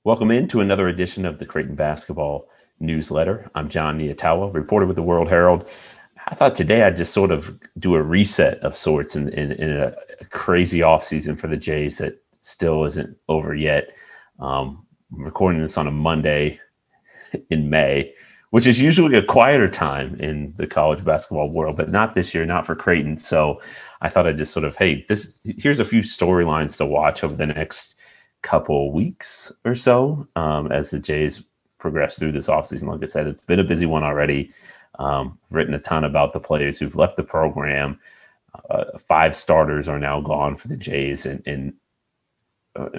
Welcome into another edition of the Creighton Basketball Newsletter. I'm Jon Nyatawa, reporter with the World-Herald. I thought today I'd just sort of do a reset of sorts in a crazy offseason for the Jays that still isn't over yet. I'm recording this on a Monday in May, which is usually a quieter time in the college basketball world, but not this year, not for Creighton. So I thought I'd just sort of, hey, here's a few storylines to watch over the next couple weeks or so as the Jays progress through this offseason. Like I said, it's been a busy one already. Written a ton about the players who've left the program. 5 starters are now gone for the Jays, and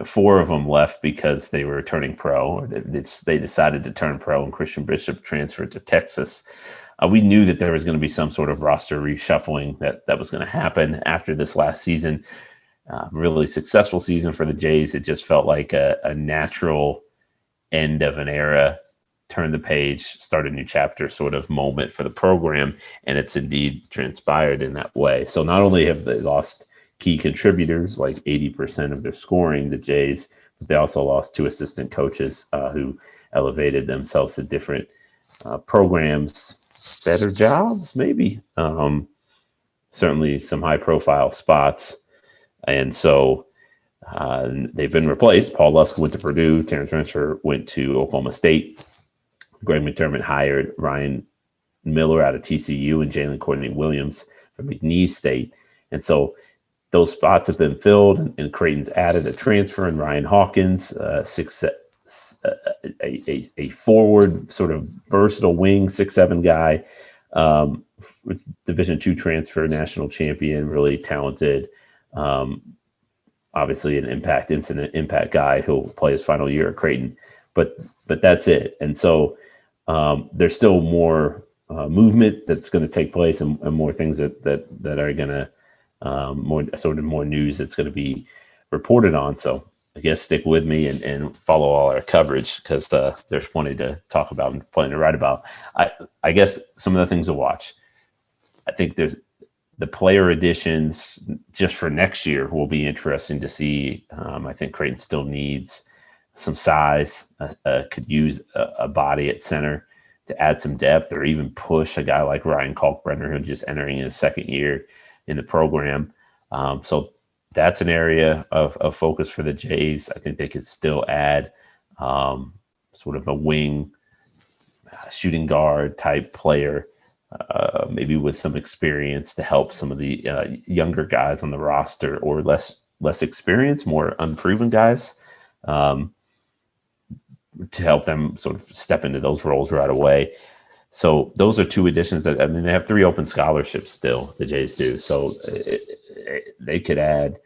4 of them left because they were turning pro. Or they decided to turn pro, and Christian Bishop transferred to Texas. We knew that there was going to be some sort of roster reshuffling that was going to happen after this last season. Really successful season for the Jays. It just felt like a natural end of an era, turn the page, start a new chapter sort of moment for the program, and it's indeed transpired in that way. So not only have they lost key contributors, like 80% of their scoring, the Jays, but they also lost 2 assistant coaches who elevated themselves to different programs, better jobs, maybe. Certainly some high-profile spots. And so they've been replaced. Paul Lusk went to Purdue. Terrence Rencher went to Oklahoma State. Greg McDermott hired Ryan Miller out of TCU and Jalen Courtney-Williams from McNeese State. And so those spots have been filled, and Creighton's added a transfer in Ryan Hawkins, a forward, sort of versatile wing, 6'7" guy, Division II transfer, national champion, really talented. Obviously an impact guy who'll play his final year at Creighton, but that's it. And so there's still more movement that's going to take place, and more things that are going to more news that's going to be reported on. So I guess stick with me and follow all our coverage, because there's plenty to talk about and plenty to write about. I guess some of the things to watch. I think there's the player additions just for next year will be interesting to see. I think Creighton still needs some size, could use a body at center to add some depth, or even push a guy like Ryan Kalkbrenner, who's just entering his second year in the program. So that's an area of focus for the Jays. I think they could still add sort of a wing shooting guard type player, maybe with some experience to help some of the younger guys on the roster, or less experienced, more unproven guys, to help them sort of step into those roles right away. So those are 2 additions they have 3 open scholarships still, the Jays do. So they could add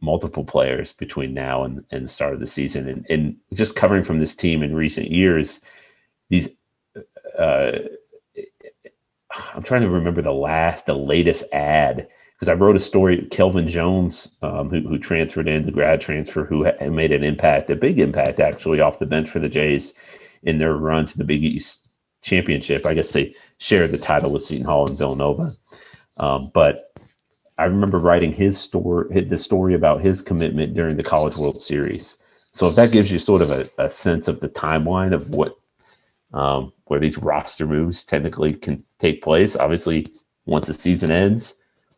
multiple players between now and the start of the season. And just covering from this team in recent years, these I'm trying to remember the latest ad, because I wrote a story, Kelvin Jones, who transferred in, the grad transfer, who made an impact, a big impact actually, off the bench for the Jays in their run to the Big East Championship. I guess they shared the title with Seton Hall and Villanova. But I remember writing the story about his commitment during the College World Series. So if that gives you sort of a sense of the timeline of what where these roster moves technically can take place, obviously once the season ends,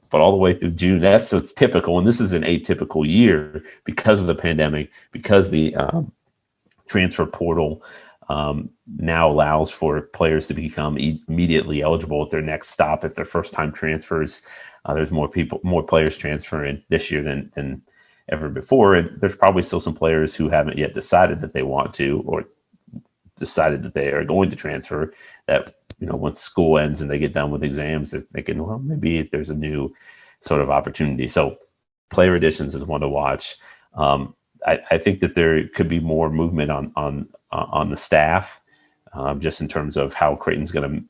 but all the way through June. So it's typical, and this is an atypical year because of the pandemic, because the transfer portal now allows for players to become immediately eligible at their next stop if they're first-time transfers. There's more players transferring this year than ever before, and there's probably still some players who haven't yet decided that they want to, or decided that they are going to transfer, that once school ends and they get done with exams, they're thinking, well, maybe there's a new sort of opportunity. So player additions is one to watch. I think that there could be more movement on the staff, just in terms of how Creighton's going to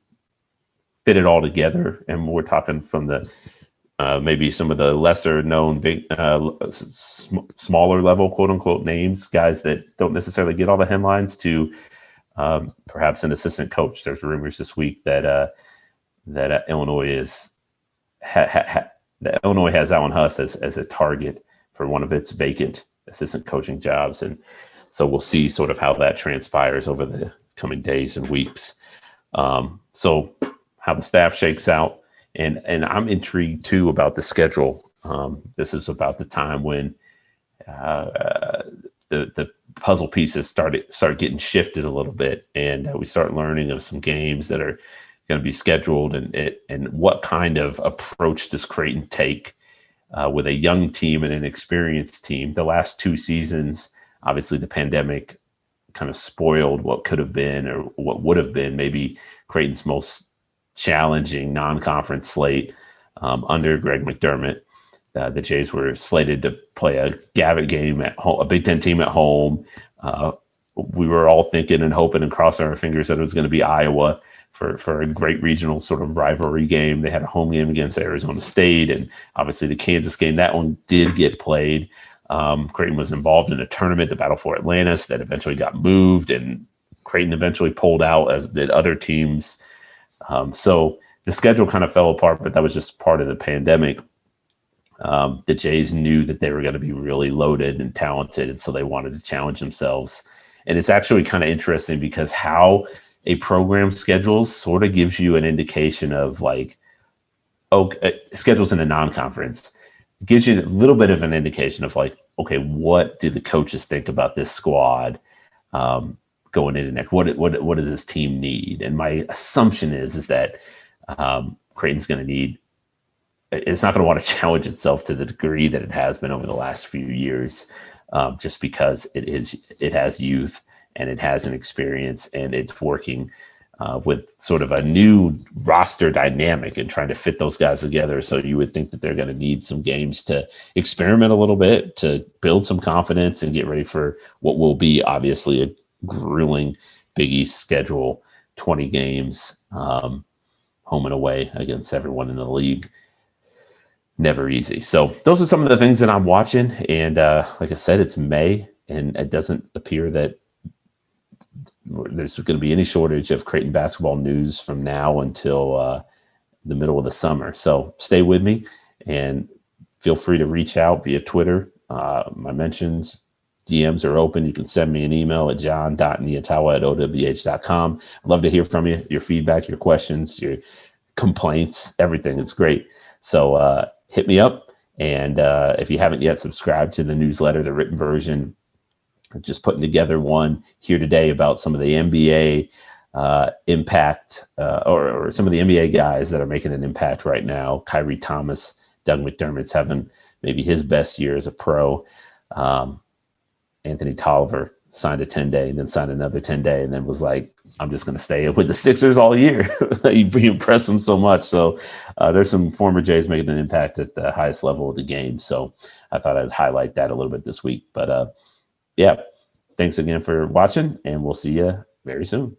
fit it all together. And we're talking from the maybe some of the lesser known, big, smaller level, quote unquote, names, guys that don't necessarily get all the headlines, to perhaps an assistant coach. There's rumors this week that Illinois has Alan Huss as a target for one of its vacant assistant coaching jobs. And So we'll see sort of how that transpires over the coming days and weeks. So how the staff shakes out. And I'm intrigued too about the schedule. This is about the time when the puzzle pieces start getting shifted a little bit, and we start learning of some games that are going to be scheduled, and what kind of approach does Creighton take with a young team and an experienced team. The last 2 seasons, obviously the pandemic kind of spoiled what could have been, or what would have been maybe Creighton's most challenging non-conference slate under Greg McDermott. The Jays were slated to play a Gavitt game at home, a Big Ten team at home. We were all thinking and hoping and crossing our fingers that it was going to be Iowa for a great regional sort of rivalry game. They had a home game against Arizona State, and obviously the Kansas game, that one did get played. Creighton was involved in a tournament, the Battle for Atlantis, that eventually got moved, and Creighton eventually pulled out, as did other teams. So the schedule kind of fell apart, but that was just part of the pandemic. The Jays knew that they were going to be really loaded and talented, and so they wanted to challenge themselves. And it's actually kind of interesting because how a program schedules sort of gives you an indication of like, schedules in a non-conference gives you a little bit of an indication of like, okay, what do the coaches think about this squad going into next? What does this team need? And my assumption is that Creighton's going to need. It's not going to want to challenge itself to the degree that it has been over the last few years, just because it has youth and it has an experience, and it's working with sort of a new roster dynamic and trying to fit those guys together. So you would think that they're going to need some games to experiment a little bit, to build some confidence and get ready for what will be obviously a grueling Big East schedule, 20 games, home and away against everyone in the league. Never easy. So those are some of the things that I'm watching. And like I said, it's May, and it doesn't appear that there's going to be any shortage of Creighton basketball news from now until the middle of the summer. So stay with me, and feel free to reach out via Twitter. My mentions, DMs are open. You can send me an email at john.nyatawa@owh.com. I'd love to hear from you, your feedback, your questions, your complaints, everything. It's great. So hit me up. And if you haven't yet subscribed to the newsletter, the written version, I'm just putting together one here today about some of the NBA impact, or some of the NBA guys that are making an impact right now. Kyrie Thomas, Doug McDermott's having maybe his best year as a pro. Anthony Tolliver signed a 10-day and then signed another 10-day, and then was like, I'm just going to stay with the Sixers all year. He impressed him so much. So there's some former Jays making an impact at the highest level of the game. So I thought I'd highlight that a little bit this week. But yeah, thanks again for watching, and we'll see you very soon.